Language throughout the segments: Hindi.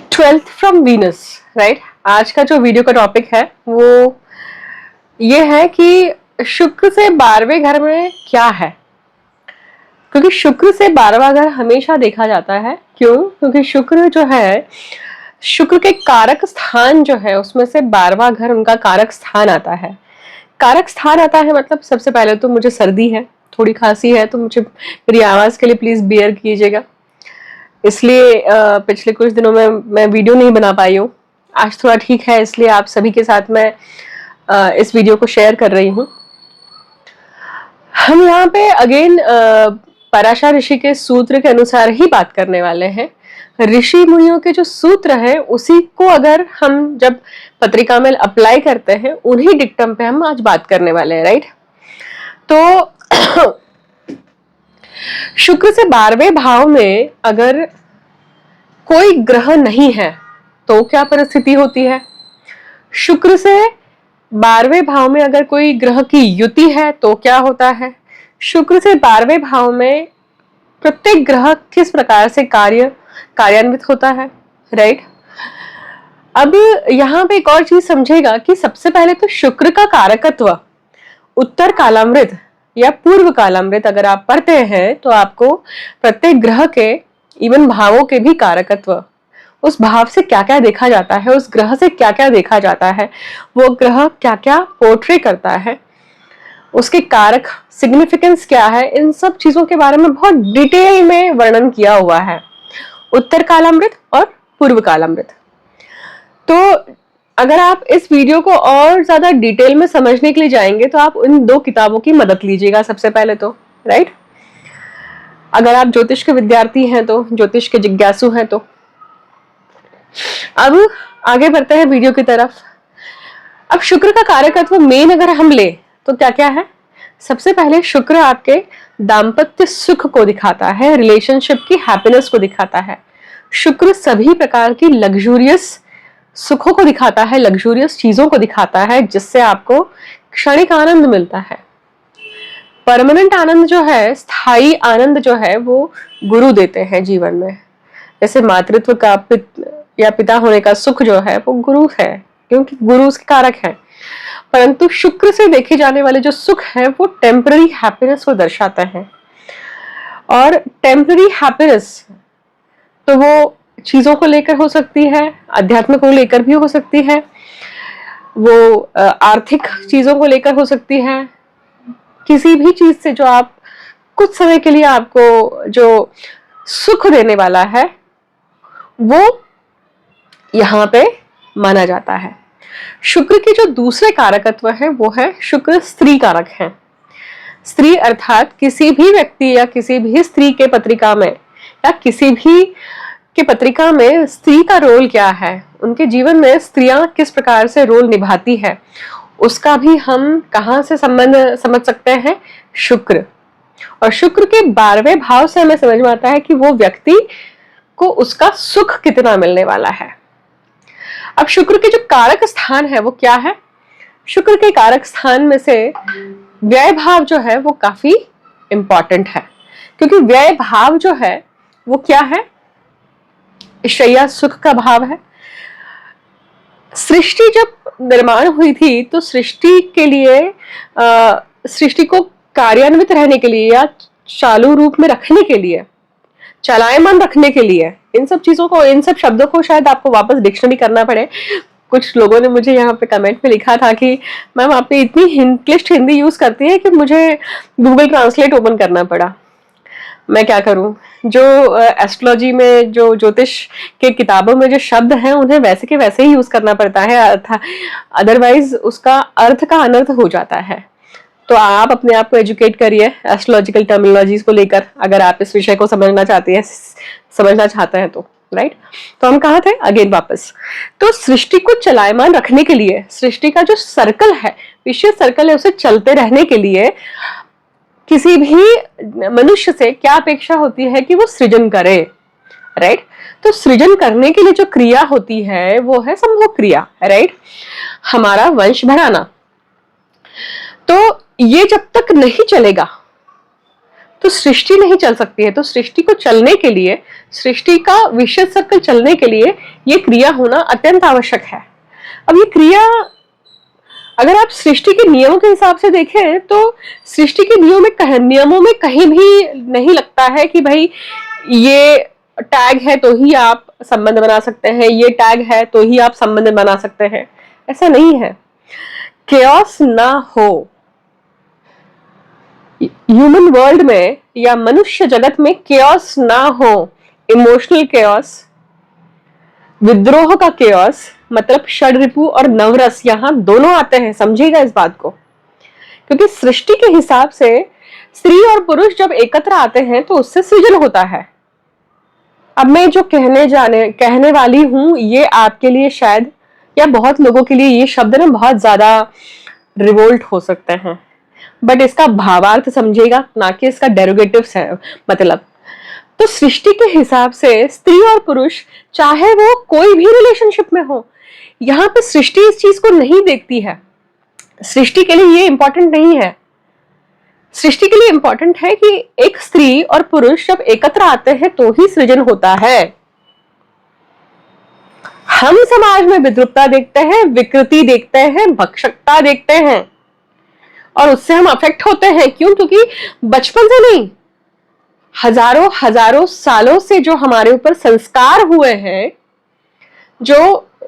Twelfth from Venus, right. आज का जो वीडियो का टॉपिक है वो ये है कि शुक्र से 12वें घर में क्या है। क्योंकि शुक्र से 12वां घर हमेशा देखा जाता है। क्यों? क्योंकि शुक्र जो है, शुक्र के कारक स्थान जो है उसमें से 12वां घर उनका कारक स्थान आता है। कारक स्थान आता है मतलब सबसे पहले तो मुझे सर्दी है, थोड़ी खांसी है, तो मुझे मेरी आवाज के लिए प्लीज बेयर कीजिएगा। इसलिए पिछले कुछ दिनों में मैं वीडियो नहीं बना पाई हूँ। आज थोड़ा ठीक है, इसलिए आप सभी के साथ मैं इस वीडियो को शेयर कर रही हूँ। हम यहाँ पे अगेन पराशर ऋषि के सूत्र के अनुसार ही बात करने वाले हैं। ऋषि मुनियों के जो सूत्र है उसी को अगर हम जब पत्रिका में अप्लाई करते हैं उन्हीं डिक्टम पे हम आज बात करने वाले हैं, राइट। तो शुक्र से 12वें भाव में अगर कोई ग्रह नहीं है तो क्या परिस्थिति होती है। शुक्र से 12वें भाव में अगर कोई ग्रह की युति है तो क्या होता है। शुक्र से 12वें भाव में प्रत्येक ग्रह किस प्रकार से कार्यान्वित होता है, राइट। अब यहाँ पे एक और चीज समझेगा कि सबसे पहले तो शुक्र का कारकत्व उत्तर कालामृत या पूर्व कालामृत अगर आप पढ़ते हैं तो आपको प्रत्येक ग्रह के इवन भावों के भी कारकत्व, उस भाव से क्या क्या देखा जाता है, उस ग्रह से क्या क्या देखा जाता है, वो ग्रह क्या क्या पोर्ट्रे करता है, उसके कारक सिग्निफिकेंस क्या है, इन सब चीजों के बारे में बहुत डिटेल में वर्णन किया हुआ है उत्तर कालामृत और पूर्व कालामृत। तो अगर आप इस वीडियो को और ज्यादा डिटेल में समझने के लिए जाएंगे तो आप इन दो किताबों की मदद लीजिएगा सबसे पहले तो, राइट। अगर आप ज्योतिष के विद्यार्थी हैं तो, ज्योतिष के जिज्ञासु हैं तो। अब आगे बढ़ते हैं वीडियो की तरफ। अब शुक्र का कारकत्व मेन अगर हम ले तो क्या क्या है। सबसे पहले शुक्र आपके दाम्पत्य सुख को दिखाता है, रिलेशनशिप की हैप्पीनेस को दिखाता है। शुक्र सभी प्रकार की लग्जूरियस सुखों को दिखाता है, लग्जूरियस चीजों को दिखाता है जिससे आपको क्षणिक आनंद मिलता है। परमानेंट आनंद जो है, स्थायी आनंद जो है वो गुरु देते हैं जीवन में। जैसे मातृत्व का या पिता होने का सुख जो है वो गुरु है, क्योंकि गुरु उसके कारक है। परंतु शुक्र से देखे जाने वाले जो सुख है वो टेम्पररी हैप्पीनेस को दर्शाता है। और टेम्पररी हैप्पीनेस तो वो चीजों को लेकर हो सकती है, अध्यात्म को लेकर भी हो सकती है, वो आर्थिक चीजों को लेकर हो सकती है। किसी भी चीज से जो आप कुछ समय के लिए आपको जो सुख देने वाला है वो यहाँ पे माना जाता है। शुक्र के जो दूसरे कारकत्व है वो है शुक्र स्त्री कारक है। स्त्री अर्थात किसी भी व्यक्ति या किसी भी स्त्री के पत्रिका में या किसी भी के पत्रिका में स्त्री का रोल क्या है, उनके जीवन में स्त्रियां किस प्रकार से रोल निभाती है, उसका भी हम कहां से संबंध समझ सकते हैं, शुक्र। और शुक्र के 12वें भाव से हमें समझ में आता है कि वो व्यक्ति को उसका सुख कितना मिलने वाला है। अब शुक्र के जो कारक स्थान है वो क्या है। शुक्र के कारक स्थान में से व्यय भाव जो है वो काफी इंपॉर्टेंट है, क्योंकि व्यय भाव जो है वो क्या है, शैया सुख का भाव है। सृष्टि जब निर्माण हुई थी तो सृष्टि के लिए सृष्टि को कार्यान्वित रहने के लिए या चालू रूप में रखने के लिए, चलायमान रखने के लिए, इन सब चीजों को, इन सब शब्दों को शायद आपको वापस डिक्शनरी करना पड़े। कुछ लोगों ने मुझे यहाँ पे कमेंट में लिखा था कि मैम आपने इतनी क्लिष्ट हिंदी यूज करती है कि मुझे गूगल ट्रांसलेट ओपन करना पड़ा। मैं क्या करूं, जो एस्ट्रोलॉजी में, जो ज्योतिष के किताबों में जो शब्द हैं उन्हें वैसे के वैसे ही यूज करना पड़ता है, अदरवाइज उसका अर्थ का अनर्थ हो जाता है। तो आप अपने आप को एजुकेट करिए एस्ट्रोलॉजिकल टर्मिनोलॉजीज को लेकर, अगर आप इस विषय को समझना चाहते हैं तो, राइट। तो हम कहाँ थे, अगेन वापस। तो सृष्टि को चलायमान रखने के लिए, सृष्टि का जो सर्कल है, विशेष सर्कल है, उसे चलते रहने के लिए किसी भी मनुष्य से क्या अपेक्षा होती है कि वो सृजन करे, राइट। तो सृजन करने के लिए जो क्रिया होती है वो है संभोग क्रिया, राइट, हमारा वंश बढ़ाना। तो ये जब तक नहीं चलेगा तो सृष्टि नहीं चल सकती है। तो सृष्टि को चलने के लिए, सृष्टि का विशेष सर्कल चलने के लिए ये क्रिया होना अत्यंत आवश्यक है। अब ये क्रिया अगर आप सृष्टि के नियमों के हिसाब से देखें तो सृष्टि के नियमों में कहीं भी नहीं लगता है कि भाई ये टैग है तो ही आप संबंध बना सकते हैं, ये टैग है तो ही आप संबंध बना सकते हैं। ऐसा नहीं है। केओस ना हो, ह्यूमन वर्ल्ड में या मनुष्य जगत में केओस ना हो, इमोशनल केओस, विद्रोह का केओस, मतलब षड्रिपु और नवरस यहां दोनों आते हैं, समझिएगा इस बात को। क्योंकि सृष्टि के हिसाब से स्त्री और पुरुष जब एकत्र आते हैं तो उससे सृजन होता है। अब मैं जो कहने वाली हूं ये आपके लिए शायद या बहुत लोगों के लिए ये शब्द ना बहुत ज्यादा रिवोल्ट हो सकते हैं, बट इसका भावार्थ समझिएगा, ना कि इसका डेरिवेटिव्स है मतलब। तो सृष्टि के हिसाब से स्त्री और पुरुष चाहे वो कोई भी रिलेशनशिप में हो, यहां पे सृष्टि इस चीज को नहीं देखती है। सृष्टि के लिए ये इंपॉर्टेंट नहीं है। सृष्टि के लिए इंपॉर्टेंट है कि एक स्त्री और पुरुष जब एकत्र आते हैं तो ही सृजन होता है। हम समाज में विद्रुपता देखते हैं, विकृति देखते हैं, भक्षकता देखते हैं और उससे हम अफेक्ट होते हैं। क्यों? क्योंकि बचपन से नहीं, हजारों हजारों सालों से जो हमारे ऊपर संस्कार हुए हैं,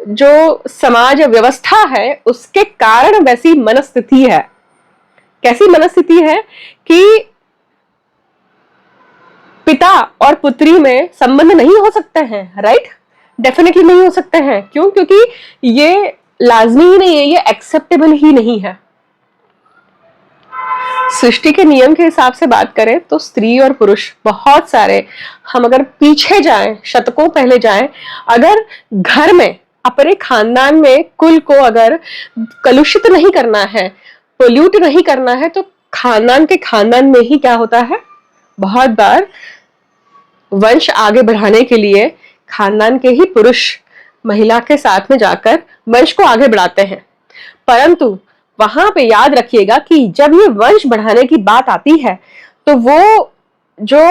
जो समाज व्यवस्था है, उसके कारण वैसी मनस्थिति है। कैसी मनस्थिति है कि पिता और पुत्री में संबंध नहीं हो सकते हैं, राइट? डेफिनेटली नहीं हो सकते हैं। क्यों? क्योंकि ये लाजमी ही नहीं है, ये एक्सेप्टेबल ही नहीं है। सृष्टि के नियम के हिसाब से बात करें तो स्त्री और पुरुष बहुत सारे, हम अगर पीछे जाएं, शतकों पहले जाएं, अगर घर में अपने खानदान में कुल को अगर कलुषित नहीं करना है, पोल्यूट नहीं करना है, तो खानदान में ही क्या होता है, बहुत बार वंश आगे बढ़ाने के लिए खानदान के ही पुरुष महिला के साथ में जाकर वंश को आगे बढ़ाते हैं। परंतु वहां पे याद रखिएगा कि जब ये वंश बढ़ाने की बात आती है तो वो जो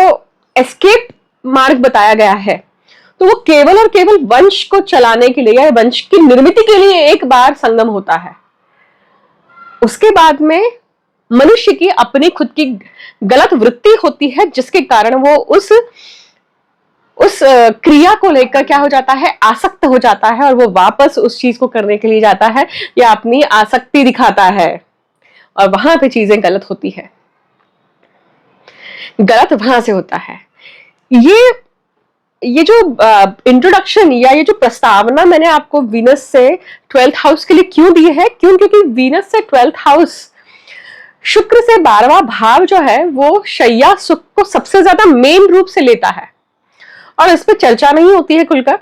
एस्केप मार्ग बताया गया है, तो वो केवल और केवल वंश को चलाने के लिए या वंश की निर्मित के लिए एक बार संगम होता है। उसके बाद में मनुष्य की अपनी खुद की गलत वृत्ति होती है, जिसके कारण वो उस क्रिया को लेकर क्या हो जाता है, आसक्त हो जाता है और वो वापस उस चीज को करने के लिए जाता है या अपनी आसक्ति दिखाता है और वहां पे चीजें गलत होती है। गलत वहां से होता है। ये जो इंट्रोडक्शन या ये जो प्रस्तावना मैंने आपको वीनस से 12th हाउस के लिए क्यों दी है, क्योंकि वीनस से 12th हाउस, शुक्र से 12वां भाव जो है वो शैया सुख को सबसे ज्यादा मेन रूप से लेता है और इस पर चर्चा नहीं होती है खुलकर,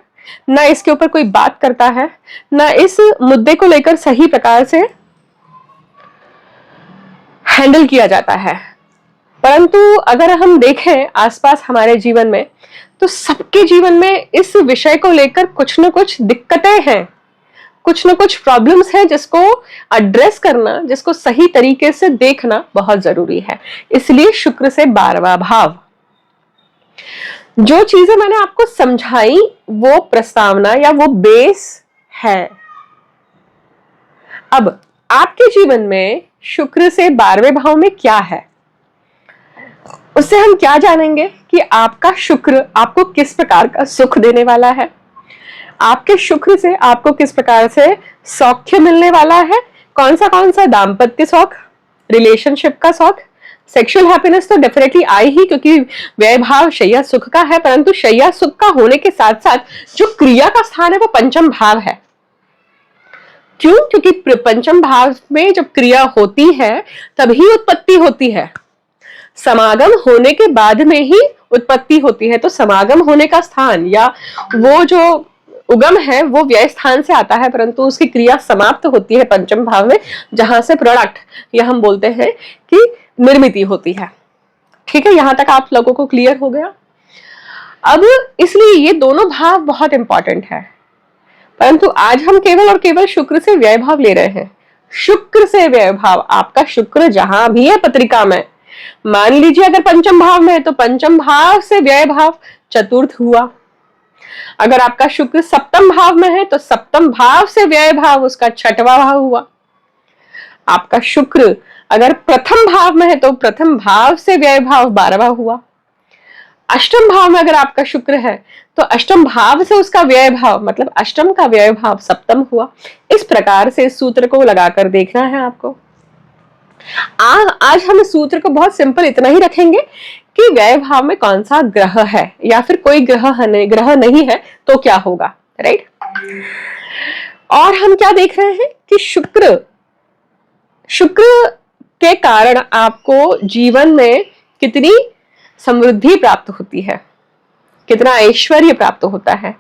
ना इसके ऊपर कोई बात करता है, ना इस मुद्दे को लेकर सही प्रकार से हैंडल किया जाता है। परंतु अगर हम देखें आसपास हमारे जीवन में, तो सबके जीवन में इस विषय को लेकर कुछ न कुछ दिक्कतें हैं, कुछ न कुछ प्रॉब्लम्स हैं, जिसको एड्रेस करना, जिसको सही तरीके से देखना बहुत जरूरी है। इसलिए शुक्र से 12वां भाव। जो चीजें मैंने आपको समझाई वो प्रस्तावना या वो बेस है। अब आपके जीवन में शुक्र से 12वें भाव में क्या है, उससे हम क्या जानेंगे कि आपका शुक्र आपको किस प्रकार का सुख देने वाला है, आपके शुक्र से आपको किस प्रकार से सौख्य मिलने वाला है, कौन सा दाम्पत्य सौख, रिलेशनशिप का सौख, सेक्सुअल हैप्पीनेस तो डेफिनेटली आए ही, क्योंकि व्यय भाव शैया सुख का है। परंतु शैया सुख का होने के साथ साथ जो क्रिया का स्थान है वो पंचम भाव है। क्यों? क्योंकि पंचम भाव में जब क्रिया होती है तभी उत्पत्ति होती है। समागम होने के बाद में ही उत्पत्ति होती है। तो समागम होने का स्थान या वो जो उगम है वो व्यय स्थान से आता है, परंतु उसकी क्रिया समाप्त होती है पंचम भाव में, जहां से प्रोडक्ट या हम बोलते हैं कि निर्मिति होती है। ठीक है, यहां तक आप लोगों को क्लियर हो गया। अब इसलिए ये दोनों भाव बहुत इंपॉर्टेंट है, परंतु आज हम केवल और केवल शुक्र से व्यय भाव ले रहे हैं। शुक्र से व्यय भाव, आपका शुक्र जहां भी है पत्रिका में, मान लीजिए अगर पंचम भाव में है तो पंचम भाव से व्यय भाव चतुर्थ हुआ। अगर आपका शुक्र सप्तम भाव में है तो सप्तम भाव से व्यय भाव उसका छठवां भाव हुआ। आपका शुक्र अगर प्रथम भाव में है तो प्रथम भाव से व्यय भाव 12वां हुआ। अष्टम भाव में अगर आपका शुक्र है तो अष्टम भाव से उसका व्यय भाव मतलब अष्टम का व्यय भाव सप्तम हुआ। इस प्रकार से इस सूत्र को लगाकर देखना है आपको। आज हम इस सूत्र को बहुत सिंपल इतना ही रखेंगे कि व्यय भाव में कौन सा ग्रह है या फिर कोई ग्रह नहीं है तो क्या होगा, राइट। और हम क्या देख रहे हैं कि शुक्र के कारण आपको जीवन में कितनी समृद्धि प्राप्त होती है, कितना ऐश्वर्य प्राप्त होता है,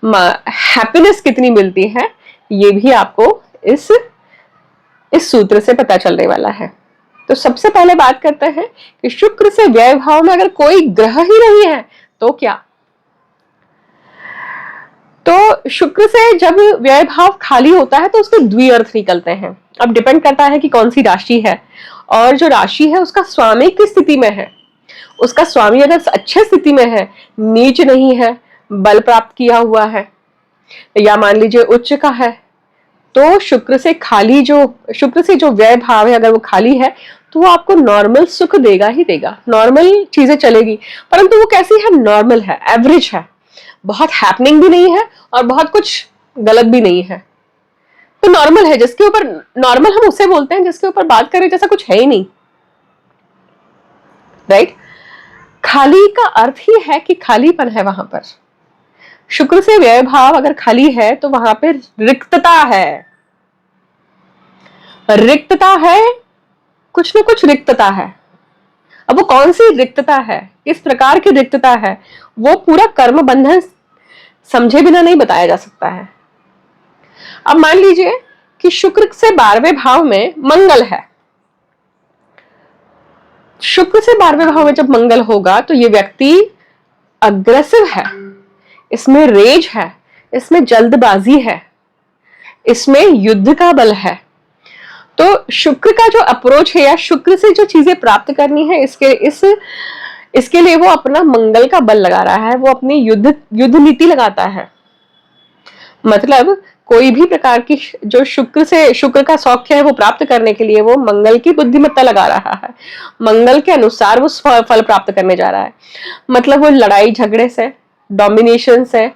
हैप्पीनेस कितनी मिलती है, ये भी आपको इस सूत्र से पता चलने वाला है। तो सबसे पहले बात करते हैं कि शुक्र से व्यय भाव में अगर कोई ग्रह ही नहीं है तो क्या। तो शुक्र से जब व्यय भाव खाली होता है तो उसके द्विअर्थ निकलते हैं। अब डिपेंड करता है कि कौन सी राशि है और जो राशि है उसका स्वामी किस स्थिति में है। उसका स्वामी अगर अच्छे स्थिति में है, नीच नहीं है, बल प्राप्त किया हुआ है, या मान लीजिए उच्च का है, तो शुक्र से जो व्यय भाव है अगर वो खाली है तो वो आपको नॉर्मल सुख देगा ही देगा, नॉर्मल चीजें चलेगी। परंतु वो कैसी है, नॉर्मल है, एवरेज है, बहुत हैपनिंग भी नहीं है और बहुत कुछ गलत भी नहीं है। तो नॉर्मल है, जिसके ऊपर नॉर्मल हम उसे बोलते हैं जिसके ऊपर बात करें जैसा कुछ है ही नहीं, राइट। खाली का अर्थ ही है कि खालीपन है वहां पर। शुक्र से व्यय भाव अगर खाली है तो वहां पे रिक्तता है, रिक्तता है, कुछ ना कुछ रिक्तता है। अब वो कौन सी रिक्तता है, किस प्रकार की रिक्तता है, वो पूरा कर्म बंधन समझे बिना नहीं बताया जा सकता है। अब मान लीजिए कि शुक्र से 12वें भाव में मंगल है। शुक्र से 12वें भाव में जब मंगल होगा तो ये व्यक्ति अग्रेसिव है, इसमें रेज है, इसमें जल्दबाजी है, इसमें युद्ध का बल है। तो शुक्र का जो अप्रोच है या शुक्र से जो चीजें प्राप्त करनी है इसके लिए वो अपना मंगल का बल लगा रहा है, वो अपनी युद्ध नीति लगाता है। मतलब कोई भी प्रकार की जो शुक्र का सौख्य है वो प्राप्त करने के लिए वो मंगल की बुद्धिमत्ता लगा रहा है, मंगल के अनुसार वो फल प्राप्त करने जा रहा है। मतलब वो लड़ाई झगड़े से, डोमिनेशन से,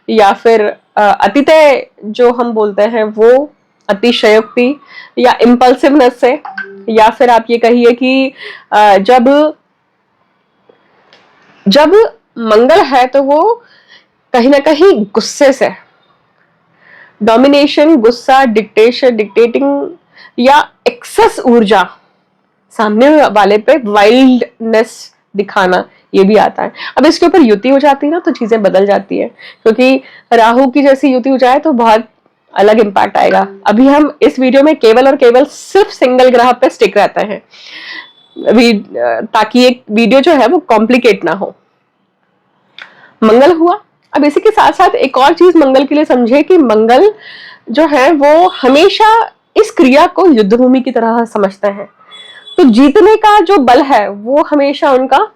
या फिर अतिशय जो हम बोलते हैं वो अतिशयोक्ति या इम्पल्सिवनेस से, या फिर आप ये कहिए कि जब मंगल है तो वो कहीं ना कहीं गुस्से से, डोमिनेशन, गुस्सा, डिक्टेटिंग या एक्सेस ऊर्जा, सामने वाले पे वाइल्डनेस दिखाना, ये भी आता है। अब इसके ऊपर युति हो जाती है ना तो चीजें बदल जाती है, क्योंकि राहु की जैसी युति हो जाए तो बहुत अलग इंपैक्ट आएगा। अभी हम इस वीडियो में केवल और केवल सिर्फ सिंगल ग्रह पे स्टिक रहते हैं ताकि एक वीडियो जो है वो कॉम्प्लिकेट ना हो। मंगल हुआ। अब इसी के साथ साथ एक और चीज मंगल के लिए समझे कि मंगल जो है वो हमेशा इस क्रिया को युद्ध भूमि की तरह समझते हैं। तो जीतने का जो बल है वो हमेशा उनका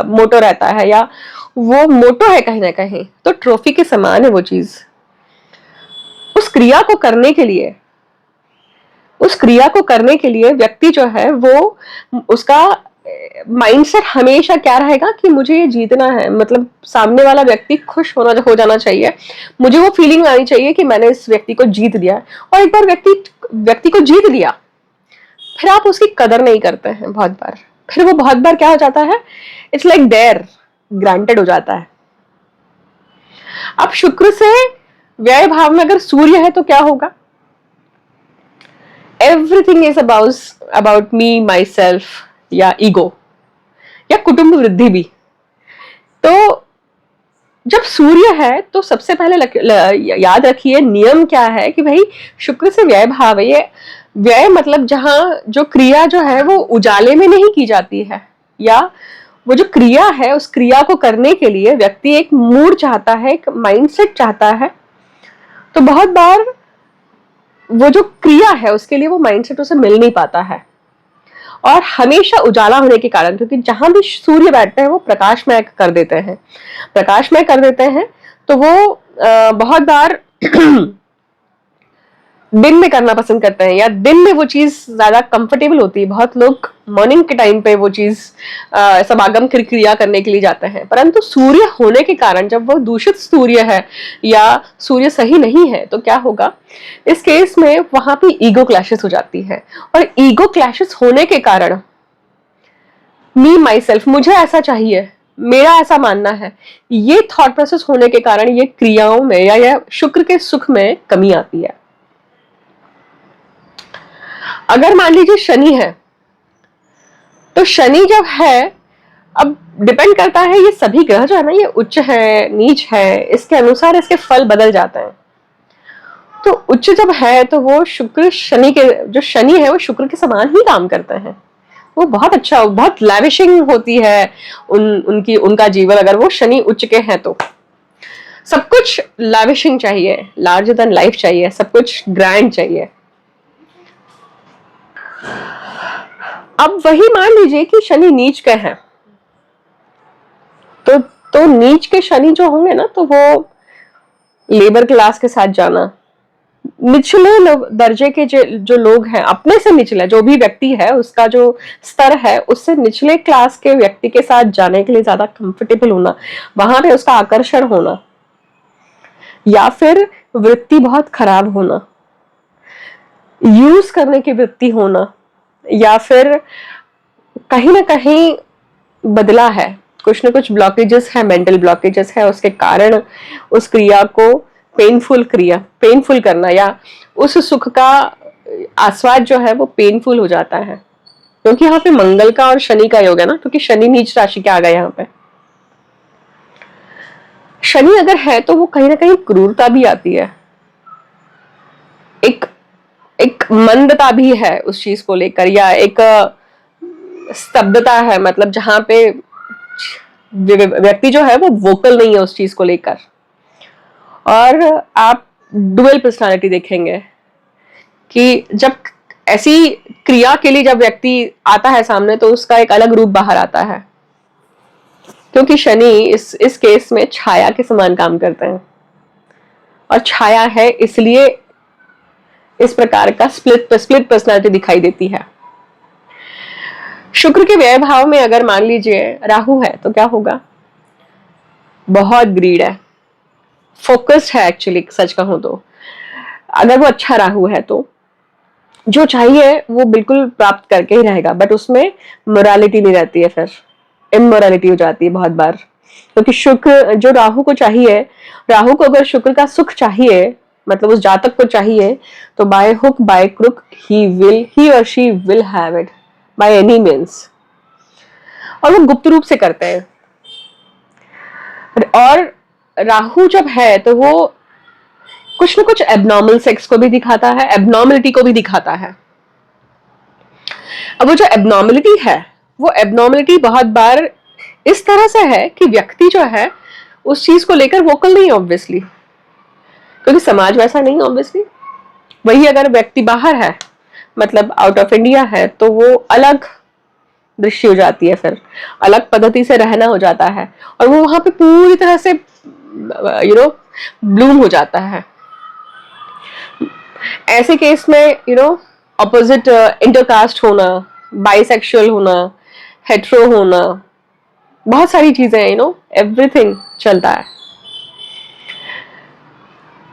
मोटो रहता है, या वो मोटो है कहीं ना कहीं, तो ट्रॉफी के समान है वो चीज। उस क्रिया को करने के लिए व्यक्ति जो है वो उसका माइंडसेट हमेशा क्या रहेगा कि मुझे ये जीतना है, मतलब सामने वाला व्यक्ति खुश हो जाना चाहिए, मुझे वो फीलिंग आनी चाहिए कि मैंने इस व्यक्ति को जीत लिया। और एक बार व्यक्ति को जीत लिया फिर आप उसकी कदर नहीं करते हैं बहुत बार, फिर वो बहुत बार क्या हो जाता है, इट्स लाइक देयर ग्रांटेड हो जाता है। अब शुक्र से व्यय भाव में अगर सूर्य है तो क्या होगा, everything is about me, my self, या ईगो, या कुटुंब वृद्धि भी। तो जब सूर्य है तो सबसे पहले याद रखिए नियम क्या है कि भाई शुक्र से व्यय भाव है, ये व्यय मतलब जहां जो क्रिया जो है वो उजाले में नहीं की जाती है, या वो जो क्रिया है उस क्रिया को करने के लिए व्यक्ति एक मूड चाहता है, एक माइंडसेट चाहता है। तो बहुत बार वो जो क्रिया है उसके लिए वो माइंडसेट उसे मिल नहीं पाता है, और हमेशा उजाला होने के कारण, क्योंकि जहां भी सूर्य बैठते हैं वो प्रकाशमय कर देते हैं, प्रकाशमय कर देते हैं, तो वो बहुत बार दिन में करना पसंद करते हैं, या दिन में वो चीज ज्यादा कंफर्टेबल होती है। बहुत लोग मॉर्निंग के टाइम पे वो चीज समागम क्रिया करने के लिए जाते हैं, परंतु सूर्य होने के कारण जब वो दूषित सूर्य है या सूर्य सही नहीं है तो क्या होगा, इस केस में वहां पे ईगो क्लैशेस हो जाती है। और ईगो क्लैशेस होने के कारण मी माई सेल्फ, मुझे ऐसा चाहिए, मेरा ऐसा मानना है, ये थॉट प्रोसेस होने के कारण ये क्रियाओं में या शुक्र के सुख में कमी आती है। अगर मान लीजिए शनि है, तो शनि जब है, अब डिपेंड करता है, ये सभी ग्रह जो है ना, ये उच्च है नीच है, इसके अनुसार इसके फल बदल जाते हैं। तो उच्च जब है तो वो शुक्र शनि के, जो शनि है वो शुक्र के समान ही काम करते हैं। वो बहुत अच्छा, बहुत लैविशिंग होती है उनका जीवन, अगर वो शनि उच्च के हैं तो सब कुछ लैविशिंग चाहिए, लार्जर देन लाइफ चाहिए, सब कुछ ग्रैंड चाहिए। अब वही मान लीजिए कि शनि नीच के हैं, तो नीच के शनि जो होंगे ना, तो वो लेबर क्लास के साथ जाना, निचले दर्जे के जो लोग हैं, अपने से निचले जो भी व्यक्ति है उसका जो स्तर है उससे निचले क्लास के व्यक्ति के साथ जाने के लिए ज्यादा कंफर्टेबल होना, वहां पे उसका आकर्षण होना, या फिर वृत्ति बहुत खराब होना, यूज करने की वृत्ति होना, या फिर कहीं ना कहीं बदला है, कुछ ना कुछ ब्लॉकेजेस है, मेंटल ब्लॉकेजेस है, उसके कारण उस क्रिया को पेनफुल करना, या उस सुख का आस्वाद जो है वो पेनफुल हो जाता है। क्योंकि यहाँ पे मंगल का और शनि का योग है ना, क्योंकि शनि नीच राशि के आ गए यहाँ पे। शनि अगर है तो वो कहीं ना कहीं क्रूरता भी आती है, एक मंदता भी है उस चीज को लेकर, या एक स्तब्धता है, मतलब जहां पे व्यक्ति जो है वो वोकल नहीं है उस चीज को लेकर। और आप डुअल पर्सनालिटी देखेंगे कि जब ऐसी क्रिया के लिए जब व्यक्ति आता है सामने तो उसका एक अलग रूप बाहर आता है, क्योंकि शनि इस केस में छाया के समान काम करते हैं, और छाया है इसलिए इस प्रकार का स्प्लिट पर्सनालिटी दिखाई देती है। शुक्र के व्यय भाव में अगर मान लीजिए राहु है तो क्या होगा, बहुत ग्रीड है, फोकस्ड है, एक्चुअली सच कहूं तो अगर वो अच्छा राहु है तो जो चाहिए वो बिल्कुल प्राप्त करके ही रहेगा, बट उसमें मोरालिटी नहीं रहती है, फिर इमोरालिटी हो जाती है बहुत बार। क्योंकि शुक्र जो राहु को चाहिए, राहु को अगर शुक्र का सुख चाहिए, मतलब उस जातक को चाहिए, तो बाय हुक बाय क्रुक ही और she will have it by any means, और वो गुप्त रूप से करते हैं। और राहु जब है तो वो कुछ ना कुछ एबनॉर्मल सेक्स को भी दिखाता है, एबनॉर्मलिटी को भी दिखाता है। अब वो जो एबनॉर्मलिटी है, वो एबनॉर्मलिटी बहुत बार इस तरह से है कि व्यक्ति जो है उस चीज को लेकर वोकल नहीं है, ऑब्वियसली, क्योंकि समाज वैसा नहीं, ऑब्वियसली। वही अगर व्यक्ति बाहर है, मतलब आउट ऑफ इंडिया है, तो वो अलग दृष्टि हो जाती है, फिर अलग पद्धति से रहना हो जाता है, और वो वहां पे पूरी तरह से ब्लूम हो जाता है। ऐसे केस में ऑपोजिट इंटरकास्ट होना, बाइसेक्सुअल होना, हेट्रो होना, बहुत सारी चीजें एवरीथिंग चलता है,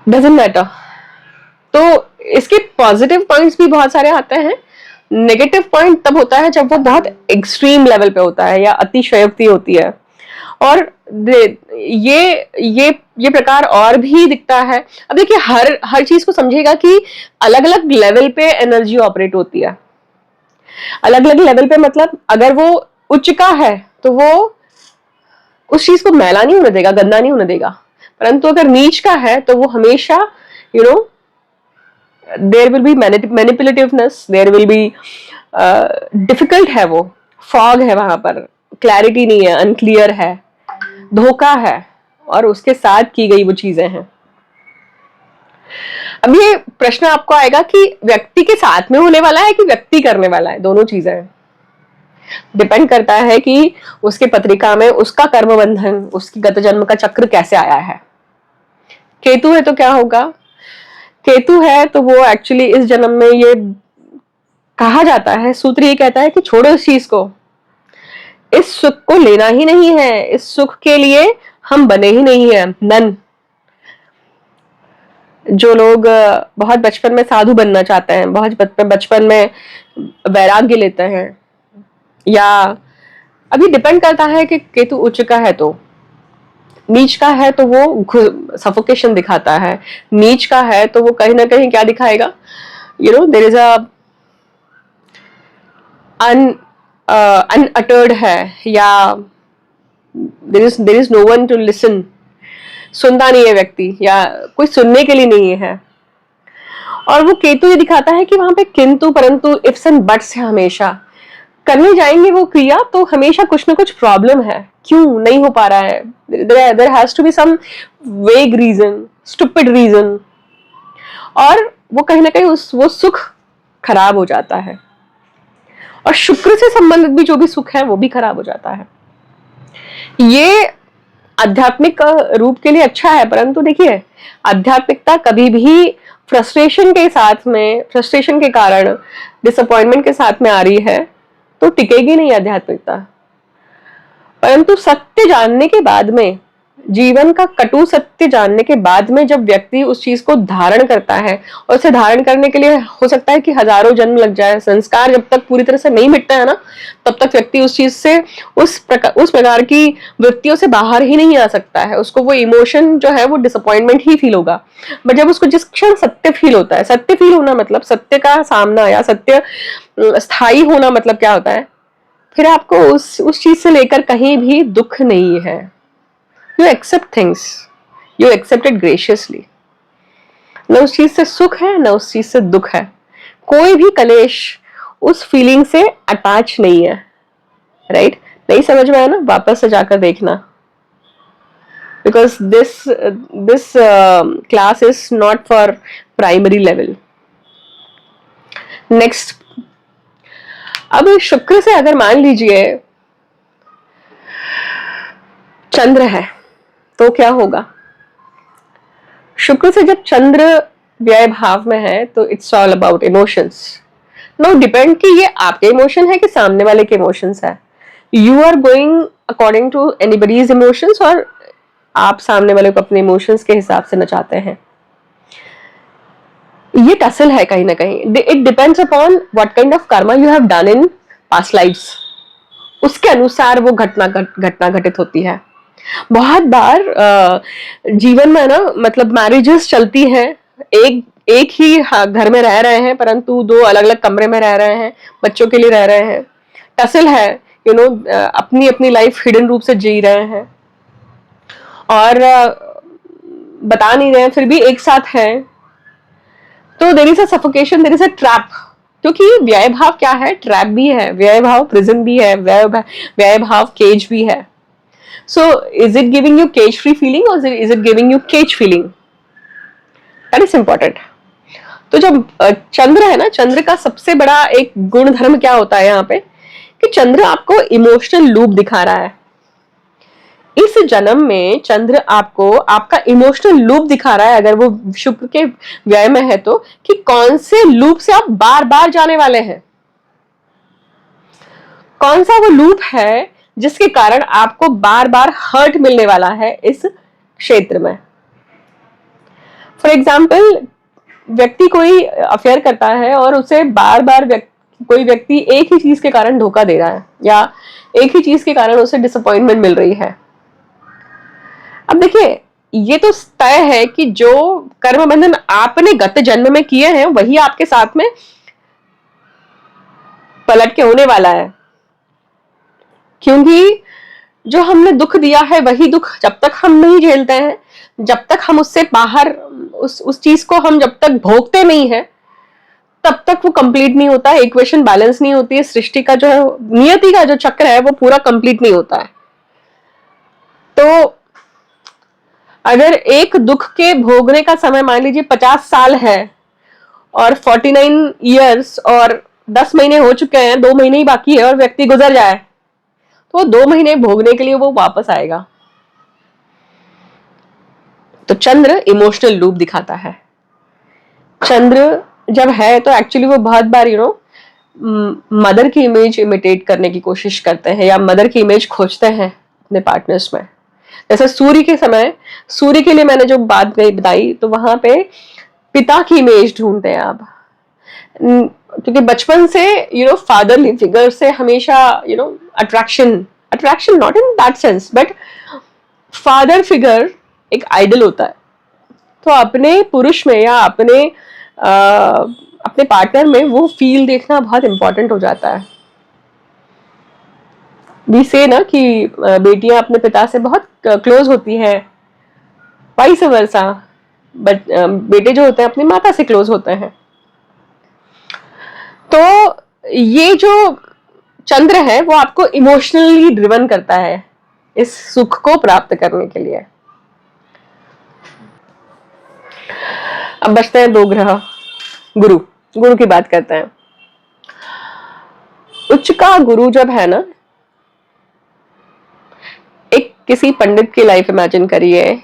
डजंट मैटर। तो इसके पॉजिटिव पॉइंट्स भी बहुत सारे आते हैं। नेगेटिव पॉइंट तब होता है जब वो बहुत एक्सट्रीम लेवल पे होता है या अतिशयोक्ति होती है, और ये प्रकार और भी दिखता है। अब देखिए हर चीज को समझिएगा कि अलग अलग लेवल पे एनर्जी ऑपरेट होती है, अलग अलग लेवल पे, मतलब अगर वो उच्च का है तो वो उस चीज को मैला नहीं होने देगा, गंदा नहीं होने देगा, परंतु अगर नीच का है तो वो हमेशा there will be manipulativeness, there will be difficult है, वो फॉग है वहां पर, क्लैरिटी नहीं है, अनक्लियर है, धोखा है, और उसके साथ की गई वो चीजें हैं। अब ये प्रश्न आपको आएगा कि व्यक्ति के साथ में होने वाला है कि व्यक्ति करने वाला है, दोनों चीजें हैं। डिपेंड करता है कि उसके पत्रिका में उसका कर्म बंधन, उसकी गत जन्म का चक्र कैसे आया है। केतु है तो क्या होगा? केतु है तो वो एक्चुअली इस जन्म में ये कहा जाता है, सूत्र ये कहता है कि छोड़ो इस चीज को, इस सुख को लेना ही नहीं है, इस सुख के लिए हम बने ही नहीं है। नन जो लोग बहुत बचपन में साधु बनना चाहते हैं, बहुत बचपन में वैराग्य लेते हैं, या अभी डिपेंड करता है कि केतु उच्च का है तो, नीच का है तो वो सफोकेशन दिखाता है, नीच का है तो वो कहीं ना कहीं क्या दिखाएगा, you know there is a unuttered है, या there is no one to listen, सुनता नहीं है व्यक्ति, या कोई सुनने के लिए नहीं है। और वो केतु ये दिखाता है कि वहां पे किंतु परंतु इफ्स एंड बट्स है, हमेशा करने जाएंगे वो क्रिया तो हमेशा कुछ ना कुछ प्रॉब्लम है, क्यों नहीं हो पा रहा है, there has to be some vague reason, stupid reason, और वो कहीं ना कहीं वो सुख खराब हो जाता है। और शुक्र से संबंधित भी जो भी सुख है वो भी खराब हो जाता है। ये आध्यात्मिक रूप के लिए अच्छा है, परंतु देखिए आध्यात्मिकता कभी भी फ्रस्ट्रेशन के साथ में, फ्रस्ट्रेशन के कारण, डिसअपॉइंटमेंट के साथ में आ रही है तो टिकेगी नहीं आध्यात्मिकता। परंतु सत्य जानने के बाद में, जीवन का कटु सत्य जानने के बाद में जब व्यक्ति उस चीज को धारण करता है, और उसे धारण करने के लिए हो सकता है कि हजारों जन्म लग जाए, संस्कार जब तक पूरी तरह से नहीं मिटता है ना, तब तक व्यक्ति उस चीज से, उस प्रकार की वृत्तियों से बाहर ही नहीं आ सकता है। उसको वो इमोशन जो है वो डिसअपॉइंटमेंट ही फील होगा। बट जब उसको जिस क्षण सत्य फील होता है, सत्य फील होना मतलब सत्य का सामना या सत्य स्थायी होना मतलब क्या होता है, फिर आपको उस चीज से लेकर कहीं भी दुख नहीं है। You accept things, you accept it graciously. न उस चीज से सुख है न उस चीज से दुख है, कोई भी कलेश उस फीलिंग से अटैच नहीं है। राइट? नहीं समझ में आया ना, वापस से जाकर देखना, because this class is not for primary level. Next, अब शुक्र से अगर मान लीजिए चंद्र है तो क्या होगा? शुक्र से जब चंद्र व्यय भाव में है तो it's all about emotions. No depend कि ये आपके इमोशन है कि सामने वाले के इमोशंस है। You are going according to anybody's emotions, और आप सामने वाले को अपने इमोशंस के हिसाब से नचाते हैं। ये टसल है कहीं ना कहीं। It depends upon what kind of karma you have done in past lifes, उसके अनुसार वो घटना घटित होती है। बहुत बार जीवन में ना, मतलब मैरिजेस चलती हैं, एक ही घर में रह रहे हैं परंतु दो अलग अलग कमरे में रह रहे हैं, बच्चों के लिए रह रहे हैं, टसल है, यू नो, अपनी अपनी लाइफ हिडन रूप से जी रहे हैं और बता नहीं रहे हैं, फिर भी एक साथ हैं, तो there is a suffocation, there is a trap. क्योंकि व्यय भाव क्या है? ट्रैप भी है, व्यय भाव प्रिजन भी है, व्यय भाव केज भी है। So is it giving you cage free feeling or is it giving you cage feeling? That is important. तो जब चंद्र है ना, चंद्र का सबसे बड़ा एक गुण धर्म क्या होता है यहाँ पे, कि चंद्र आपको इमोशनल लूप दिखा रहा है। इस जन्म में चंद्र आपको आपका इमोशनल लूप दिखा रहा है, अगर वो शुक्र के व्यय में है तो, कि कौन से लूप से आप बार बार जाने वाले हैं, कौन सा वो लूप है जिसके कारण आपको बार बार हर्ट मिलने वाला है इस क्षेत्र में। फॉर एग्जाम्पल, व्यक्ति कोई अफेयर करता है और उसे बार बार कोई व्यक्ति एक ही चीज के कारण धोखा दे रहा है, या एक ही चीज के कारण उसे डिसअपॉइंटमेंट मिल रही है। अब देखिए, ये तो तय है कि जो कर्म बंधन आपने गत जन्म में किए हैं वही आपके साथ में पलट के होने वाला है, क्योंकि जो हमने दुख दिया है वही दुख जब तक हम नहीं झेलते हैं, जब तक हम उससे बाहर उस चीज को हम जब तक भोगते नहीं है, तब तक वो कंप्लीट नहीं होता है, इक्वेशन बैलेंस नहीं होती है, सृष्टि का जो है, नियति का जो चक्र है वो पूरा कंप्लीट नहीं होता है। तो अगर एक दुख के भोगने का समय मान लीजिए 50 साल है और 49 ईयर्स और 10 महीने हो चुके हैं, 2 महीने ही बाकी है और व्यक्ति गुजर जाए, तो 2 महीने भोगने के लिए वो वापस आएगा। तो चंद्र इमोशनल रूप दिखाता है। चंद्र जब है तो एक्चुअली वो बहुत बार मदर की इमेज इमिटेट करने की कोशिश करते हैं या मदर की इमेज खोजते हैं अपने पार्टनर्स में। जैसे सूर्य के समय, सूर्य के लिए मैंने जो बात बताई, तो वहां पे पिता की इमेज ढूंढते हैं आप, क्योंकि बचपन से फादरली फिगर से हमेशा attraction, attraction not in that sense, but father figure एक आइडल होता है। तो अपने पुरुष में या अपने पार्टनर में वो फील देखना बहुत इंपॉर्टेंट हो जाता है। वी से ना कि बेटियां अपने पिता से बहुत क्लोज होती हैं, वाइस वर्सा, बट बेटे जो होते हैं अपनी माता से क्लोज होते हैं। तो ये जो चंद्र है वो आपको इमोशनली ड्रिवन करता है इस सुख को प्राप्त करने के लिए। अब बचते हैं 2 ग्रह। गुरु, गुरु की बात करते हैं। उच्च का गुरु जब है ना, एक किसी पंडित की लाइफ इमेजिन करिए,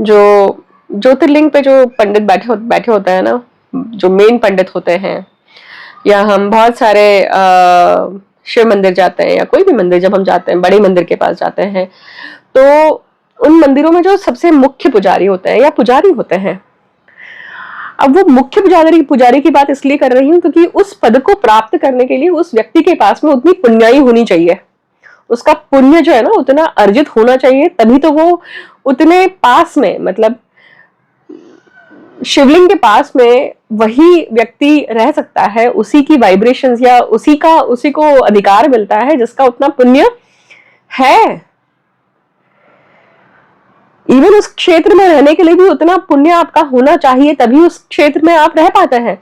जो ज्योतिर्लिंग पे जो पंडित बैठे होते हैं ना, जो मेन पंडित होते हैं, या हम बहुत सारे शिव मंदिर जाते हैं या कोई भी मंदिर जब हम जाते हैं, बड़े मंदिर के पास जाते हैं, तो उन मंदिरों में जो सबसे मुख्य पुजारी होते हैं या पुजारी होते हैं, अब वो मुख्य पुजारी की बात इसलिए कर रही हूं क्योंकि उस पद को प्राप्त करने के लिए उस व्यक्ति के पास में उतनी पुण्याई होनी चाहिए, उसका पुण्य जो है ना उतना अर्जित होना चाहिए, तभी तो वो उतने पास में, मतलब शिवलिंग के पास में वही व्यक्ति रह सकता है, उसी की वाइब्रेशंस या उसी को अधिकार मिलता है जिसका उतना पुण्य है। इवन उस क्षेत्र में रहने के लिए भी उतना पुण्य आपका होना चाहिए, तभी उस क्षेत्र में आप रह पाते हैं।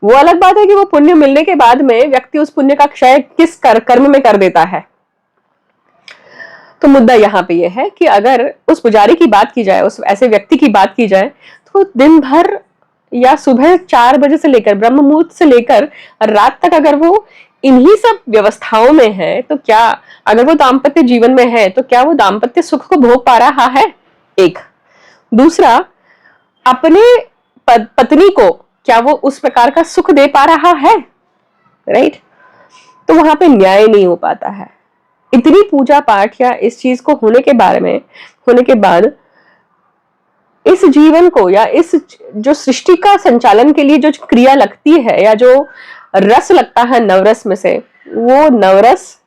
वो अलग बात है कि वो पुण्य मिलने के बाद में व्यक्ति उस पुण्य का क्षय किस कर्म में कर देता है। तो मुद्दा यहाँ पे ये है कि अगर उस पुजारी की बात की जाए, उस ऐसे व्यक्ति की बात की जाए, तो दिन भर या सुबह 4 बजे से लेकर, ब्रह्म मुहूर्त से लेकर रात तक अगर वो इन्हीं सब व्यवस्थाओं में है, तो क्या, अगर वो दाम्पत्य जीवन में है, तो क्या वो दाम्पत्य सुख को भोग पा रहा है? एक। दूसरा, अपने पत्नी को क्या वो उस प्रकार का सुख दे पा रहा है? राइट? तो वहां पे न्याय नहीं हो पाता है। इतनी पूजा पाठ या इस चीज को होने के बाद इस जीवन को या इस जो सृष्टि का संचालन के लिए जो क्रिया लगती है या जो रस लगता है नवरस में से, वो नवरस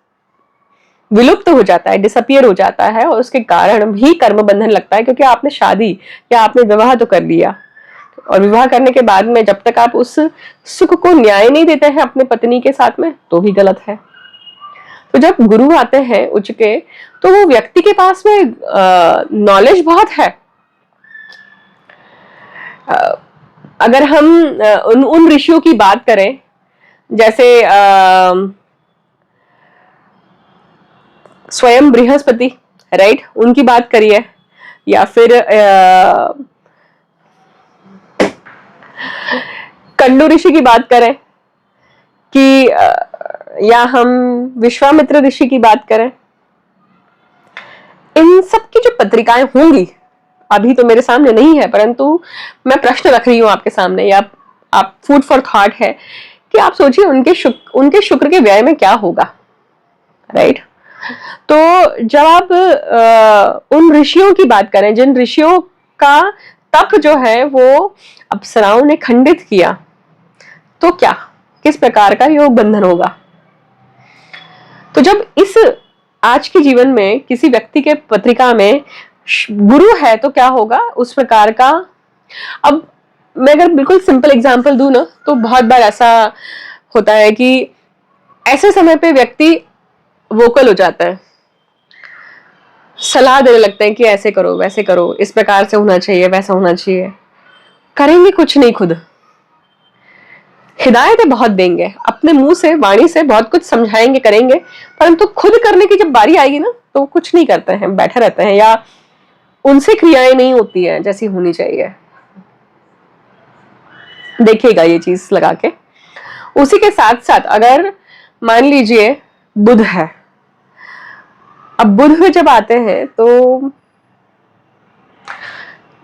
विलुप्त हो जाता है, डिसअपियर हो जाता है, और उसके कारण भी कर्म बंधन लगता है, क्योंकि आपने शादी या आपने विवाह तो कर लिया, और विवाह करने के बाद में जब तक आप उस सुख को न्याय नहीं देते हैं अपने पत्नी के साथ में, तो भी गलत है। तो जब गुरु आते हैं उच्च के, तो वो व्यक्ति के पास में नॉलेज बहुत है। अगर हम उन ऋषियों की बात करें, जैसे स्वयं बृहस्पति, राइट, उनकी बात करिए, या फिर कंडू ऋषि की बात करें, कि या हम विश्वामित्र ऋषि की बात करें, इन सब की जो पत्रिकाएं होंगी, अभी तो मेरे सामने नहीं है, परंतु मैं प्रश्न रख रही हूं आपके सामने, या आप फूड फॉर थॉट है कि आप सोचिए उनके शुक्र के व्यय में क्या होगा, राइट? तो जब आप उन ऋषियों की बात करें, जिन ऋषियों का तप जो है वो अप्सराओं ने खंडित किया, तो क्या, किस प्रकार का योग बंधन होगा? तो जब इस आज के जीवन में किसी व्यक्ति के पत्रिका में गुरु है, तो क्या होगा उस प्रकार का। अब मैं अगर बिल्कुल सिंपल एग्जांपल दूं ना, तो बहुत बार ऐसा होता है कि ऐसे समय पे व्यक्ति वोकल हो जाता है, सलाह देने लगते हैं कि ऐसे करो, वैसे करो, इस प्रकार से होना चाहिए, वैसा होना चाहिए, करेंगे कुछ नहीं, खुद हिदायतें बहुत देंगे, अपने मुंह से, वाणी से बहुत कुछ समझाएंगे, करेंगे, परंतु खुद करने की जब बारी आएगी ना, तो कुछ नहीं करते हैं, बैठे रहते हैं, या उनसे क्रियाएं नहीं होती है जैसी होनी चाहिए। देखिएगा ये चीज लगा के, उसी के साथ साथ अगर मान लीजिए बुध है, अब बुध में जब आते हैं तो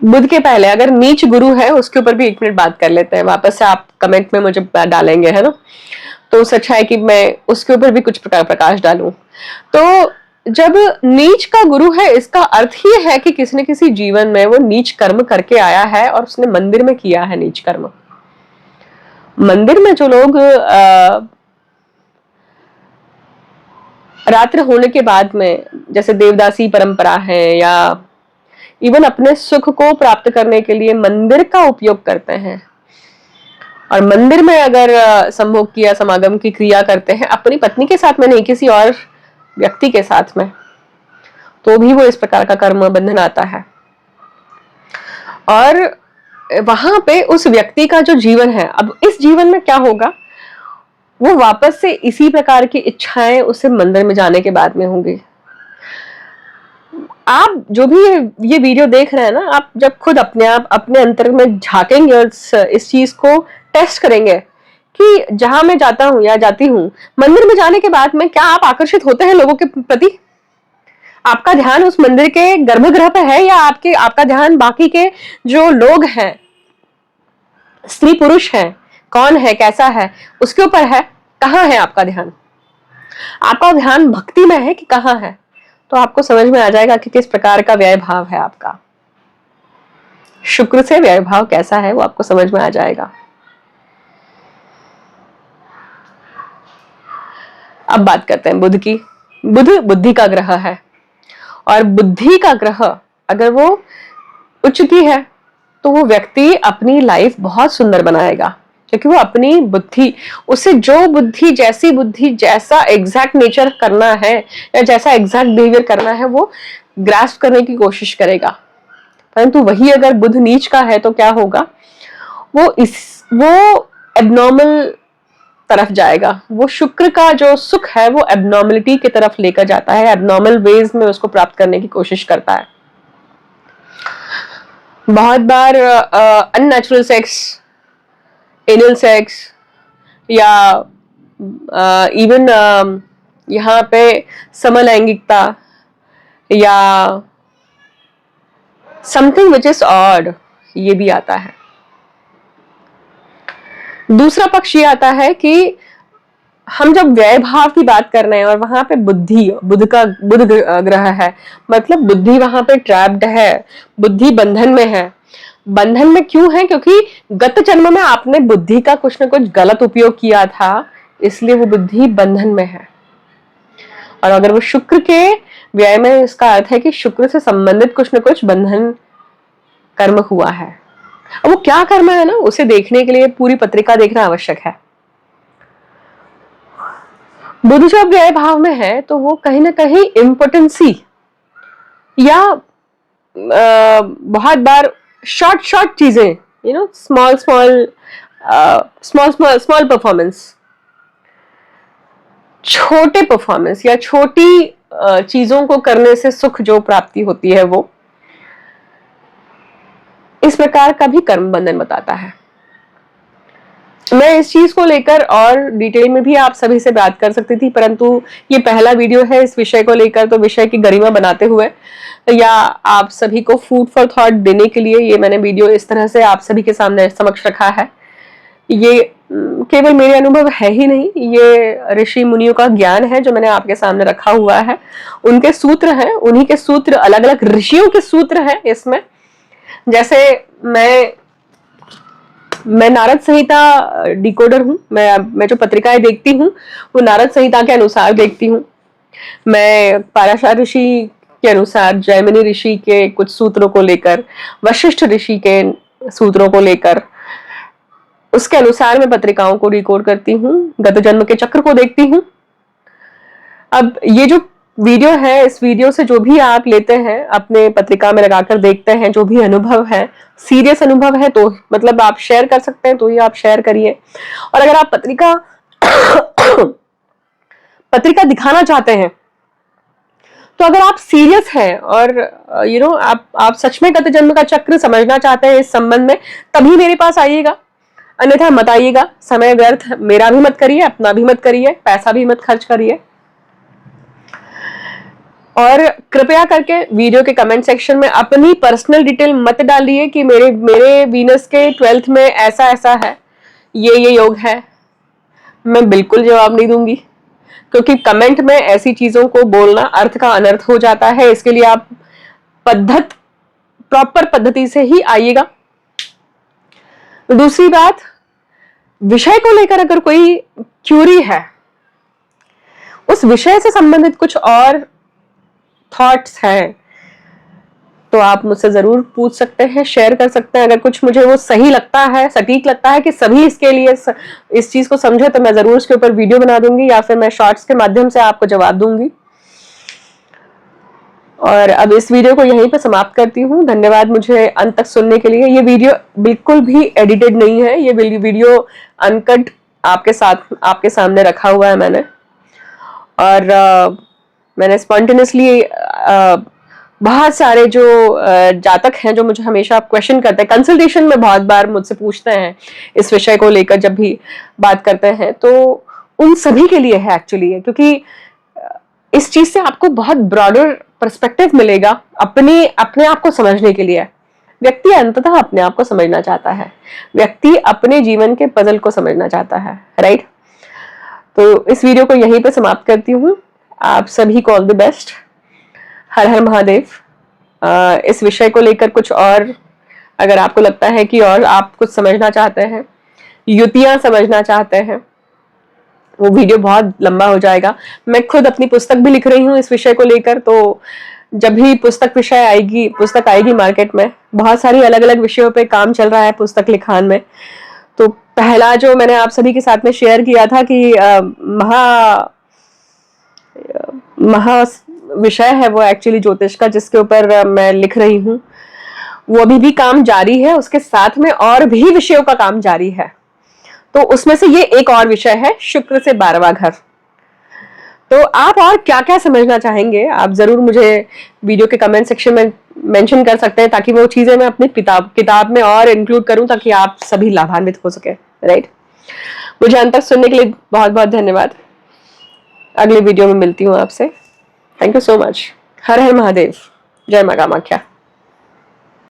बुध के पहले अगर नीच गुरु है, उसके ऊपर भी 1 मिनट बात कर लेते हैं, वापस से आप कमेंट में मुझे डालेंगे, है ना, तो सच है कि मैं उसके ऊपर भी कुछ प्रकाश डालूं। तो जब नीच का गुरु है, इसका अर्थ ही है कि किसी न किसी जीवन में वो नीच कर्म करके आया है और उसने मंदिर में किया है नीच कर्म। मंदिर में जो लोग रात्र होने के बाद में, जैसे देवदासी परंपरा है, या इवन अपने सुख को प्राप्त करने के लिए मंदिर का उपयोग करते हैं, और मंदिर में अगर संभोग किया, समागम की क्रिया करते हैं अपनी पत्नी के साथ में, नहीं किसी और व्यक्ति के साथ में, तो भी वो इस प्रकार का कर्म बंधन आता है। और वहां पे उस व्यक्ति का जो जीवन है, अब इस जीवन में क्या होगा, वो वापस से इसी प्रकार की इच्छाएं उसे मंदिर में जाने के बाद में होंगी। आप जो भी ये वीडियो देख रहे हैं ना, आप जब खुद अपने आप अपने अंतर में झांकेंगे और इस चीज को टेस्ट करेंगे कि जहां मैं जाता हूं या जाती हूं, मंदिर में जाने के बाद में क्या आप आकर्षित होते हैं लोगों के प्रति? आपका ध्यान उस मंदिर के गर्भगृह पे है, या आपका ध्यान बाकी के जो लोग हैं, स्त्री पुरुष हैं, कौन है, कैसा है, उसके ऊपर है? कहां है आपका ध्यान? आपका ध्यान भक्ति में है कि कहां है? तो आपको समझ में आ जाएगा कि किस प्रकार का व्यय भाव है आपका। शुक्र से व्यय भाव कैसा है वो आपको समझ में आ जाएगा। अब बात करते हैं बुध की। बुध बुद्धि का ग्रह है, और बुद्धि का ग्रह अगर वो उच्च की है तो वो व्यक्ति अपनी लाइफ बहुत सुंदर बनाएगा, क्योंकि वो अपनी बुद्धि, उसे जो बुद्धि, जैसी बुद्धि, जैसा एग्जैक्ट नेचर करना है या जैसा एग्जैक्ट बिहेवियर करना है, वो ग्रास्प करने की कोशिश करेगा। परंतु वही अगर बुध नीच का है तो क्या होगा, वो एबनॉर्मल तरफ जाएगा। वो शुक्र का जो सुख है वो एबनॉर्मलिटी की तरफ लेकर जाता है, एबनॉर्मल वेज में उसको प्राप्त करने की कोशिश करता है। बहुत बार अननेचुरल सेक्स, एनल सेक्स, या इवन यहाँ पे समलैंगिकता, या समथिंग विच इज ऑड, ये भी आता है। दूसरा पक्ष ये आता है कि हम जब व्यय भाव की बात कर रहे हैं और वहां पे बुध ग्रह है, मतलब बुद्धि वहां पे ट्रैप्ड है, बुद्धि बंधन में है। बंधन में क्यों है? क्योंकि गत जन्म में आपने बुद्धि का कुछ ना कुछ गलत उपयोग किया था, इसलिए वो बुद्धि बंधन में है। और अगर वो शुक्र के व्यय में, इसका अर्थ है कि शुक्र से संबंधित कुछ न कुछ बंधन कर्म हुआ है। अब वो क्या कर्म है ना, उसे देखने के लिए पूरी पत्रिका देखना आवश्यक है। बुध जब व्यय भाव में है तो वो कहीं ना कहीं इम्पोर्टेंसी, या बहुत बार शॉर्ट चीजें, स्मॉल परफॉर्मेंस, छोटे परफॉर्मेंस या छोटी चीजों को करने से सुख जो प्राप्ति होती है, वो इस प्रकार का भी कर्म बंधन बताता है। मैं इस चीज को लेकर और डिटेल में भी आप सभी से बात कर सकती थी, परंतु ये पहला वीडियो है इस विषय को लेकर, तो विषय की गरिमा बनाते हुए या आप सभी को फूड फॉर थॉट देने के लिए ये मैंने वीडियो इस तरह से आप सभी के सामने समक्ष रखा है। ये केवल मेरे अनुभव है ही नहीं, ये ऋषि मुनियों का ज्ञान है जो मैंने आपके सामने रखा हुआ है। उनके सूत्र हैं, उन्हीं के सूत्र, अलग अलग ऋषियों के सूत्र हैं इसमें। जैसे मैं नारद संहिता डिकोडर हूँ, मैं जो पत्रिकाएं देखती हूँ वो नारद संहिता के अनुसार देखती हूँ। मैं पाराशर ऋषि के अनुसार, जैमिनी ऋषि के कुछ सूत्रों को लेकर, वशिष्ठ ऋषि के सूत्रों को लेकर, उसके अनुसार मैं पत्रिकाओं को डिकोड करती हूँ, गत जन्म के चक्र को देखती हूँ। अब ये जो वीडियो है, इस वीडियो से जो भी आप लेते हैं अपने पत्रिका में लगाकर देखते हैं, जो भी अनुभव है, सीरियस अनुभव है तो मतलब आप शेयर कर सकते हैं, तो ही आप शेयर करिए। और अगर आप पत्रिका दिखाना चाहते हैं, तो अगर आप सीरियस हैं और आप सच में गत जन्म का चक्र समझना चाहते हैं इस संबंध में, तभी मेरे पास आइएगा। अन्यथा मत आइएगा, समय व्यर्थ मेरा भी मत करिए, अपना भी मत करिए, पैसा भी मत खर्च करिए। और कृपया करके वीडियो के कमेंट सेक्शन में अपनी पर्सनल डिटेल मत डालिए कि मेरे वीनस के 12th में ऐसा ऐसा है, ये योग है। मैं बिल्कुल जवाब नहीं दूंगी, क्योंकि कमेंट में ऐसी चीजों को बोलना अर्थ का अनर्थ हो जाता है। इसके लिए आप प्रॉपर पद्धति से ही आइएगा। दूसरी बात, विषय को लेकर अगर कोई क्यूरी है, उस विषय से संबंधित कुछ और थॉट्स हैं, तो आप मुझसे जरूर पूछ सकते हैं, शेयर कर सकते हैं। अगर कुछ मुझे वो सही लगता है, सटीक लगता है कि सभी इसके लिए इस चीज को समझे, तो मैं जरूर उसके ऊपर वीडियो बना दूंगी या फिर मैं शॉर्ट्स के माध्यम से आपको जवाब दूंगी। और अब इस वीडियो को यहीं पे समाप्त करती हूँ। धन्यवाद मुझे अंत तक सुनने के लिए। ये वीडियो बिल्कुल भी एडिटेड नहीं है, ये वीडियो अनकट आपके सामने रखा हुआ है मैंने। और मैंने स्पॉन्टेनियसली बहुत सारे जो जातक हैं जो मुझे हमेशा क्वेश्चन करते हैं, कंसल्टेशन में बहुत बार मुझसे पूछते हैं इस विषय को लेकर, जब भी बात करते हैं, तो उन सभी के लिए है एक्चुअली, क्योंकि इस चीज से आपको बहुत ब्रॉडर पर्सपेक्टिव मिलेगा अपने आप को समझने के लिए। व्यक्ति अंततः अपने आप को समझना चाहता है, व्यक्ति अपने जीवन के पजल को समझना चाहता है, राइट। तो इस वीडियो को यहीं पे समाप्त करती हूँ। आप सभी को ऑल द बेस्ट। हर हर महादेव। इस विषय को लेकर कुछ और अगर आपको लगता है कि और आप कुछ समझना चाहते हैं, युतियां समझना चाहते हैं, वो वीडियो बहुत लंबा हो जाएगा। मैं खुद अपनी पुस्तक भी लिख रही हूँ इस विषय को लेकर, तो जब भी पुस्तक आएगी मार्केट में, बहुत सारी अलग अलग विषयों पे काम चल रहा है पुस्तक लिखान में। तो पहला जो मैंने आप सभी के साथ में शेयर किया था कि महा विषय है वो एक्चुअली ज्योतिष का, जिसके ऊपर मैं लिख रही हूँ, वो अभी भी काम जारी है। उसके साथ में और भी विषयों का काम जारी है, तो उसमें से ये एक और विषय है, शुक्र से 12वां घर। तो आप और क्या क्या समझना चाहेंगे, आप जरूर मुझे वीडियो के कमेंट सेक्शन में मेंशन कर सकते हैं, ताकि वो चीजें मैं अपनी किताब में और इंक्लूड करूं, ताकि आप सभी लाभान्वित हो सके, राइट। मुझे अंत तक सुनने के लिए बहुत बहुत धन्यवाद। अगले वीडियो में मिलती हूँ आपसे। Thank you so much. हर हर महादेव। जय मां कामाख्या।